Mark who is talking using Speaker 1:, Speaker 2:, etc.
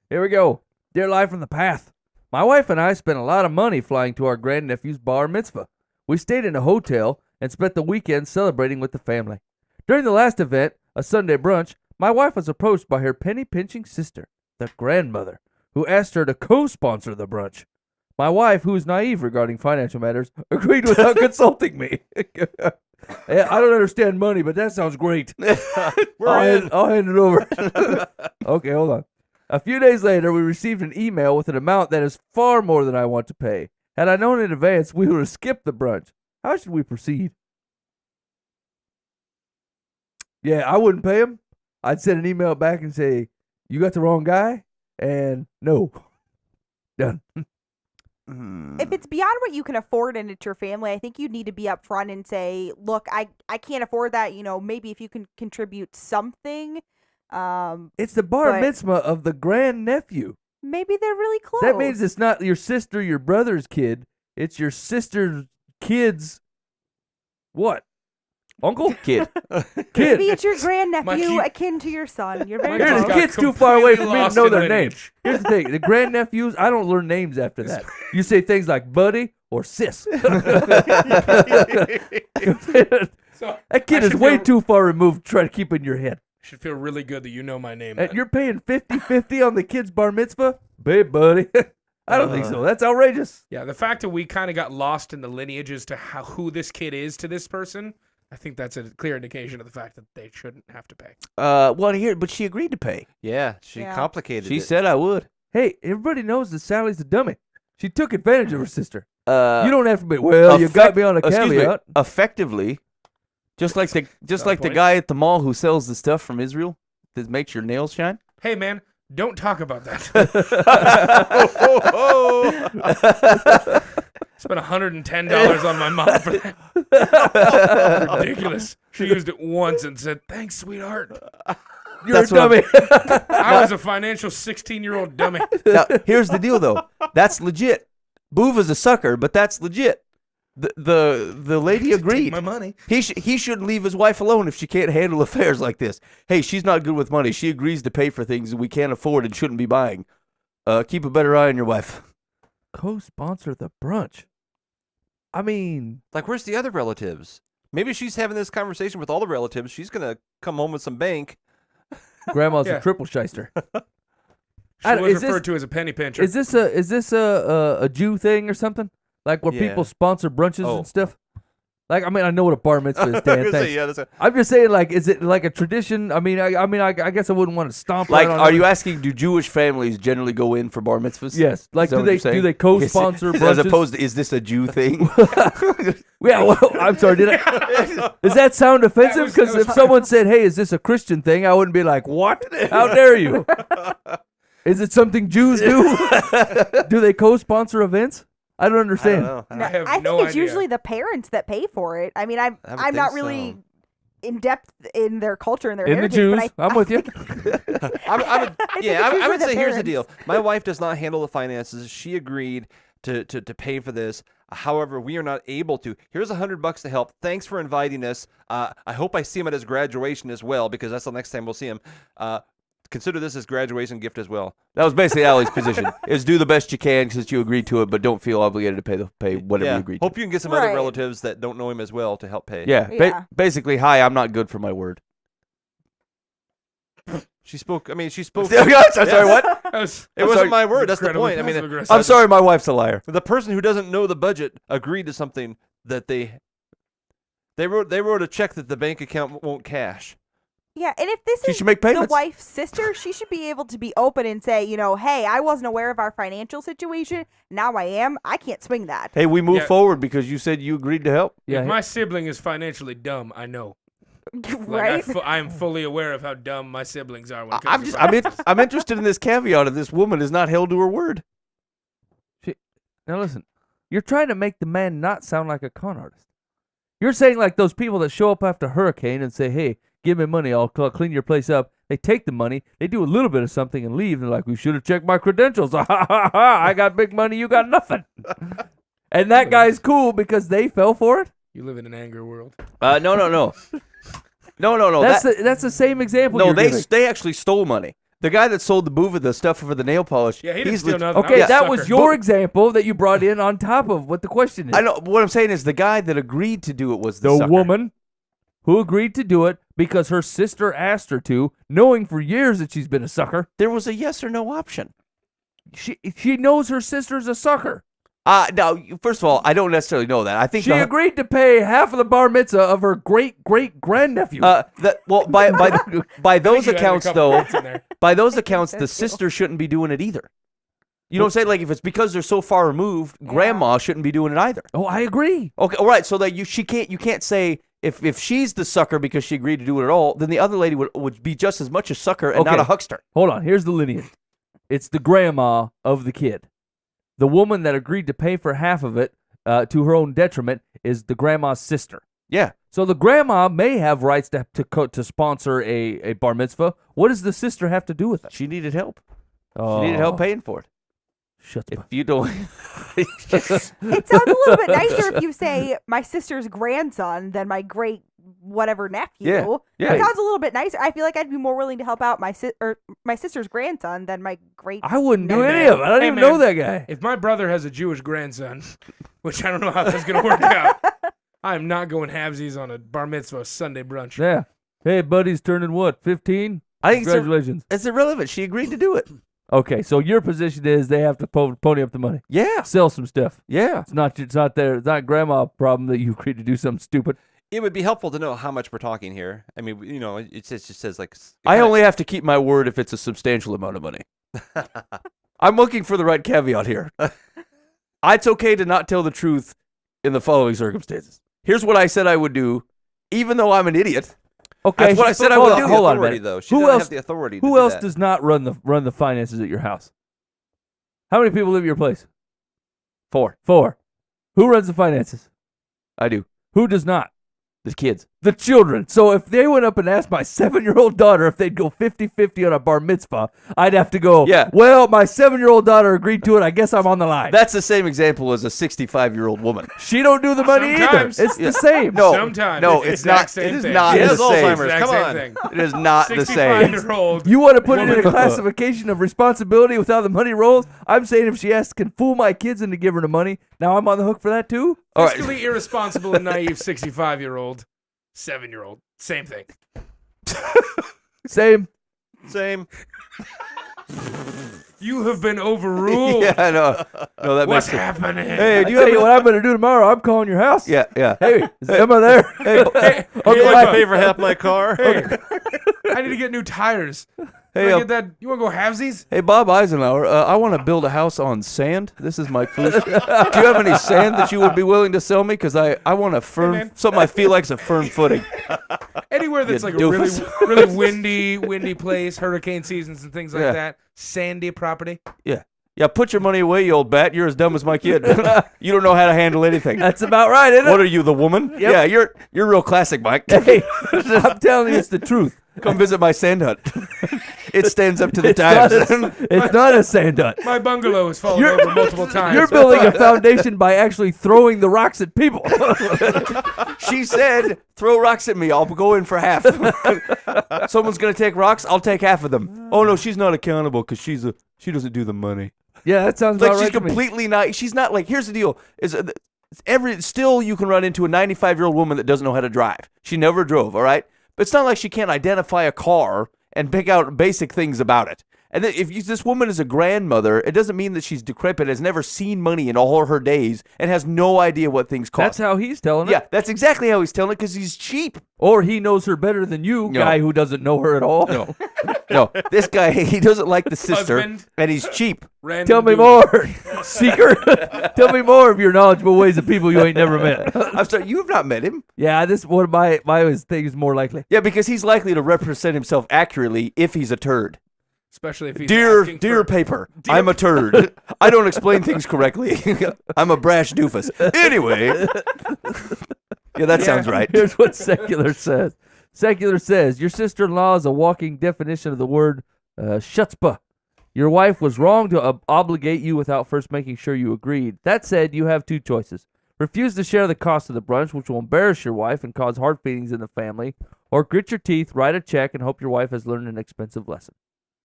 Speaker 1: Here we go. Dear Life from the Path. My wife and I spent a lot of money flying to our grandnephew's bar mitzvah. We stayed in a hotel and spent the weekend celebrating with the family. During the last event, a Sunday brunch, my wife was approached by her penny-pinching sister, the grandmother, who asked her to co-sponsor the brunch. My wife, who is naive regarding financial matters, agreed without consulting me. Yeah, I don't understand money, but that sounds great. I'll hand it over. Okay, hold on. A few days later, we received an email with an amount that is far more than I want to pay. Had I known in advance, we would have skipped the brunch. How should we proceed? Yeah, I wouldn't pay him. I'd send an email back and say, you got the wrong guy, and no. Done.
Speaker 2: If it's beyond what you can afford and it's your family, I think you need to be upfront and say, look, I can't afford that. You know, maybe if you can contribute something.
Speaker 1: It's the bar mitzvah of the grandnephew.
Speaker 2: Maybe they're really close.
Speaker 1: That means it's not your sister, your brother's kid. It's your sister's kid's what? Uncle?
Speaker 3: Kid.
Speaker 2: Maybe it's your grandnephew akin to your son. You're very
Speaker 1: Here's
Speaker 2: close.
Speaker 1: the kid's too far away for me to know their names. Here's the thing. The grandnephews, I don't learn names after that. You say things like buddy or sis. That kid is way too far removed to try to keep in your head.
Speaker 4: Should feel really good that you know my name.
Speaker 1: And you're paying 50-50 on the kid's bar mitzvah? Babe, buddy. I don't think so. That's outrageous.
Speaker 4: Yeah, the fact that we kind of got lost in the lineage as to who this kid is to this person, I think that's a clear indication of the fact that they shouldn't have to pay.
Speaker 3: But she agreed to pay.
Speaker 5: Yeah, she complicated it.
Speaker 3: She said I would.
Speaker 1: Hey, everybody knows that Sally's a dummy. She took advantage of her sister. You don't have to be, well, you got me on a caveat.
Speaker 3: Effectively, just like the guy at the mall who sells the stuff from Israel that makes your nails shine.
Speaker 4: Hey, man, don't talk about that. Spent $110 on my mom for that. Ridiculous. She used it once and said, thanks, sweetheart.
Speaker 1: You're a dummy.
Speaker 4: I was a financial 16-year-old dummy.
Speaker 3: Now, here's the deal, though. That's legit. Boova's a sucker, but that's legit. The lady agreed.
Speaker 4: Take my money.
Speaker 3: He shouldn't leave his wife alone if she can't handle affairs like this. Hey, she's not good with money. She agrees to pay for things we can't afford and shouldn't be buying. Keep a better eye on your wife.
Speaker 1: Co-sponsor the brunch. I mean,
Speaker 5: like, where's the other relatives? Maybe she's having this conversation with all the relatives. She's gonna come home with some bank.
Speaker 1: Grandma's a triple shyster.
Speaker 4: She was referred to as a penny pincher.
Speaker 1: Is this a Jew thing or something? Like where people sponsor brunches and stuff? Like, I mean, I know what a bar mitzvah is, Dan. Thanks. I'm just saying, like, is it like a tradition? I mean, I guess I wouldn't want to stomp.
Speaker 3: Like,
Speaker 1: right on
Speaker 3: are you asking? Do Jewish families generally go in for bar mitzvahs?
Speaker 1: Yes. Like, do they co-sponsor brunches?
Speaker 3: As opposed to, is this a Jew thing?
Speaker 1: Yeah. Well, I'm sorry. Does that sound offensive? Because if someone said, "Hey, is this a Christian thing?" I wouldn't be like, "What? How dare you?" Is it something Jews do? Do they co-sponsor events? I don't understand.
Speaker 2: I think it's usually the parents that pay for it. I mean, I'm not really in depth in their culture and their heritage.
Speaker 1: The Jews,
Speaker 2: but
Speaker 1: I'm with you.
Speaker 5: I would say here's the deal. My wife does not handle the finances. She agreed to pay for this. However, we are not able to. Here's $100 to help. Thanks for inviting us. I hope I see him at his graduation as well, because that's the next time we'll see him. Consider this as graduation gift as well.
Speaker 3: That was basically Allie's position: is do the best you can since you agreed to it, but don't feel obligated to pay whatever you agreed to.
Speaker 5: Hope you can get some other relatives that don't know him as well to help pay.
Speaker 3: Yeah. Basically, hi, I'm not good for my word.
Speaker 5: She spoke. I'm sorry,
Speaker 3: what?
Speaker 5: It wasn't my word. That's the point. I mean,
Speaker 3: I'm sorry, my wife's a liar.
Speaker 5: The person who doesn't know the budget agreed to something that they wrote a check that the bank account won't cash.
Speaker 2: Yeah, and if this is the wife's sister, she should be able to be open and say, you know, hey, I wasn't aware of our financial situation. Now I am. I can't swing that.
Speaker 3: Hey, we moved forward because you said you agreed to help.
Speaker 4: Yeah, if my sibling is financially dumb, I know.
Speaker 2: Right?
Speaker 4: I am fully aware of how dumb my siblings are. When it
Speaker 3: I'm
Speaker 4: comes
Speaker 3: just, I'm interested in this caveat of this woman is not held to her word.
Speaker 1: Now listen, you're trying to make the man not sound like a con artist. You're saying like those people that show up after a hurricane and say, hey, give me money, I'll clean your place up. They take the money, they do a little bit of something and leave. They're like, we should have checked my credentials. I got big money, you got nothing. And that guy's cool because they fell for it?
Speaker 4: You live in an anger world.
Speaker 3: No. No.
Speaker 1: That's the same example.
Speaker 3: No, they actually stole money. The guy that sold the stuff for the nail polish.
Speaker 4: Yeah, he didn't
Speaker 3: he's
Speaker 4: steal
Speaker 3: leg-
Speaker 4: nothing.
Speaker 1: Okay,
Speaker 4: I
Speaker 1: that
Speaker 4: was a
Speaker 1: was
Speaker 4: sucker.
Speaker 1: your example that you brought in on top of what the question is.
Speaker 3: I know. What I'm saying is the guy that agreed to do it was the
Speaker 1: The
Speaker 3: sucker.
Speaker 1: woman who agreed to do it because her sister asked her to, knowing for years that she's been a sucker.
Speaker 3: There was a yes or no option.
Speaker 1: She knows her sister's a sucker.
Speaker 3: Now, first of all, I don't necessarily know that. I think
Speaker 1: She agreed to pay half of the bar mitzvah of her great-great-grandnephew.
Speaker 3: by those
Speaker 4: You added a
Speaker 3: accounts
Speaker 4: couple
Speaker 3: though,
Speaker 4: points in there.
Speaker 3: by those accounts, the sister shouldn't be doing it either. You know what I'm saying? Like if it's because they're so far removed, grandma shouldn't be doing it either.
Speaker 1: Oh, I agree.
Speaker 3: Okay, all right. So that you can't say if she's the sucker because she agreed to do it at all, then the other lady would be just as much a sucker and not
Speaker 1: Okay.
Speaker 3: a huckster.
Speaker 1: Hold on. Here's the lineage. It's the grandma of the kid. The woman that agreed to pay for half of it to her own detriment is the grandma's sister.
Speaker 3: Yeah.
Speaker 1: So the grandma may have rights to sponsor a bar mitzvah. What does the sister have to do with it?
Speaker 3: She needed help.
Speaker 1: Oh,
Speaker 3: She needed help paying for it.
Speaker 1: Shut
Speaker 3: If
Speaker 1: up.
Speaker 3: you don't,
Speaker 2: It sounds a little bit nicer if you say my sister's grandson than my great whatever nephew.
Speaker 3: Yeah.
Speaker 2: It sounds a little bit nicer. I feel like I'd be more willing to help out my sister's grandson than my great.
Speaker 1: I wouldn't do
Speaker 2: nephew.
Speaker 1: any of it. I don't
Speaker 4: Hey,
Speaker 1: even
Speaker 4: man.
Speaker 1: know that guy.
Speaker 4: If my brother has a Jewish grandson, which I don't know how that's going to work out, I am not going halvesies on a bar mitzvah Sunday brunch.
Speaker 1: Yeah. Hey, buddy's turning what? 15?
Speaker 3: I think
Speaker 1: Congratulations.
Speaker 3: it's irrelevant. She agreed to do it.
Speaker 1: Okay, so your position is they have to pony up the money,
Speaker 3: Yeah.
Speaker 1: sell some stuff.
Speaker 3: Yeah.
Speaker 1: It's not grandma's problem that you agreed to do something stupid.
Speaker 5: It would be helpful to know how much we're talking here. I mean, it just says like.
Speaker 3: I only have to keep my word if it's a substantial amount of money. I'm looking for the right caveat here. It's okay to not tell the truth in the following circumstances. Here's what I said I would do, even though I'm an idiot.
Speaker 1: Okay,
Speaker 3: That's what I said I
Speaker 1: hold
Speaker 3: would
Speaker 1: on,
Speaker 3: do.
Speaker 1: Hold on a
Speaker 5: authority,
Speaker 1: minute.
Speaker 5: though. She
Speaker 1: Who
Speaker 5: doesn't
Speaker 1: else?
Speaker 5: have the authority. to
Speaker 1: Who
Speaker 5: do
Speaker 1: else
Speaker 5: that.
Speaker 1: does not run the finances at your house? How many people live at your place?
Speaker 3: 4.
Speaker 1: 4. Who runs the finances?
Speaker 3: I do.
Speaker 1: Who does not?
Speaker 3: The kids.
Speaker 1: The children. So if they went up and asked my 7-year-old daughter if they'd go 50-50 on a bar mitzvah, I'd have to go,
Speaker 3: Yeah.
Speaker 1: well, my 7-year-old daughter agreed to it. I guess I'm on the line.
Speaker 3: That's the same example as a 65-year-old woman.
Speaker 1: She don't do the money
Speaker 4: Sometimes.
Speaker 1: either. It's
Speaker 3: Yeah.
Speaker 1: the same.
Speaker 3: No.
Speaker 4: Sometimes.
Speaker 3: No,
Speaker 4: It's
Speaker 3: it's
Speaker 4: the
Speaker 3: not.
Speaker 4: exact same
Speaker 3: It is
Speaker 4: thing.
Speaker 3: not
Speaker 5: She
Speaker 3: the
Speaker 5: has
Speaker 3: same.
Speaker 5: Alzheimer's.
Speaker 4: Exact
Speaker 5: Come
Speaker 4: same
Speaker 5: on.
Speaker 4: thing.
Speaker 3: It is not the same.
Speaker 4: 65-year-old.
Speaker 1: You want to put it in a
Speaker 4: Woman.
Speaker 1: classification of responsibility with how the money rolls? I'm saying if she can fool my kids into giving her the money, now I'm on the hook for that too?
Speaker 3: All right.
Speaker 4: Fiscally irresponsible and naive 65-year-old, 7-year-old. Same thing.
Speaker 1: Same.
Speaker 5: Same.
Speaker 4: You have been overruled.
Speaker 3: Yeah, I know. No, that
Speaker 4: What's
Speaker 3: makes sense.
Speaker 4: happening?
Speaker 1: Hey, do you tell you what I'm going to do tomorrow? I'm calling your house.
Speaker 3: Yeah, yeah.
Speaker 1: Hey, is Emma there? Hey,
Speaker 5: You
Speaker 1: Uncle
Speaker 5: like
Speaker 1: Mike.
Speaker 5: to pay for half my car?
Speaker 4: Hey, I need to get new tires.
Speaker 3: Hey,
Speaker 4: Can I get that? You want to go halvesies?
Speaker 3: Hey, Bob Eisenhower, I want to build a house on sand. This is Mike Feuds. Do you have any sand that you would be willing to sell me? Because I want a firm,
Speaker 4: man.
Speaker 3: something I feel like is a firm footing.
Speaker 4: Anywhere that's
Speaker 3: You
Speaker 4: like a really,
Speaker 3: doofus.
Speaker 4: really windy place, hurricane seasons and things like
Speaker 3: Yeah.
Speaker 4: that. Sandy property.
Speaker 3: Yeah. Yeah, put your money away, you old bat. You're as dumb as my kid. You don't know how to handle anything.
Speaker 1: That's about right, isn't
Speaker 3: What
Speaker 1: it?
Speaker 3: are you, the woman?
Speaker 1: Yep.
Speaker 3: Yeah, you're real classic, Mike.
Speaker 1: Hey, I'm telling you, it's the truth.
Speaker 3: Come visit my sand hut. It stands up to the
Speaker 1: It's not,
Speaker 3: times.
Speaker 1: it's not a sand hut.
Speaker 4: My bungalow has fallen
Speaker 1: You're-
Speaker 4: over multiple times.
Speaker 1: You're building a foundation by actually throwing the rocks at people.
Speaker 3: She said, throw rocks at me. I'll go in for half. Someone's going to take rocks. I'll take half of them. Oh, no, she's not accountable because she doesn't do the money.
Speaker 1: Yeah, that sounds
Speaker 3: Like
Speaker 1: about
Speaker 3: she's
Speaker 1: right to me.
Speaker 3: completely not. She's not like. Here's the deal: still you can run into a 95-year-old woman that doesn't know how to drive. She never drove. All right, but it's not like she can't identify a car and pick out basic things about it. And then this woman is a grandmother, it doesn't mean that she's decrepit, has never seen money in all her days, and has no idea what things cost.
Speaker 1: That's how he's telling it.
Speaker 3: Yeah, that's exactly how he's telling it because he's cheap.
Speaker 1: Or he knows her better than you,
Speaker 3: No.
Speaker 1: guy who doesn't know her at all.
Speaker 3: No, no, this guy he doesn't like the sister,
Speaker 4: Husband.
Speaker 3: and he's cheap.
Speaker 4: Random
Speaker 1: Tell me
Speaker 4: dude.
Speaker 1: more, seeker. Tell me more of your knowledgeable ways of people you ain't never met.
Speaker 3: I'm sorry, you've not met him.
Speaker 1: Yeah, this one of my thing is more likely.
Speaker 3: Yeah, because he's likely to represent himself accurately if he's a turd.
Speaker 4: Especially if he's
Speaker 3: Dear
Speaker 4: asking
Speaker 3: dear
Speaker 4: for,
Speaker 3: paper, I'm a turd. I don't explain things correctly. I'm a brash doofus. Anyway, yeah, that sounds right.
Speaker 1: Here's what secular says. Secular says your sister-in-law is a walking definition of the word chutzpah. Your wife was wrong to obligate you without first making sure you agreed. That said, you have two choices. Refuse to share the cost of the brunch, which will embarrass your wife and cause hard feelings in the family, or grit your teeth, write a check, and hope your wife has learned an expensive lesson.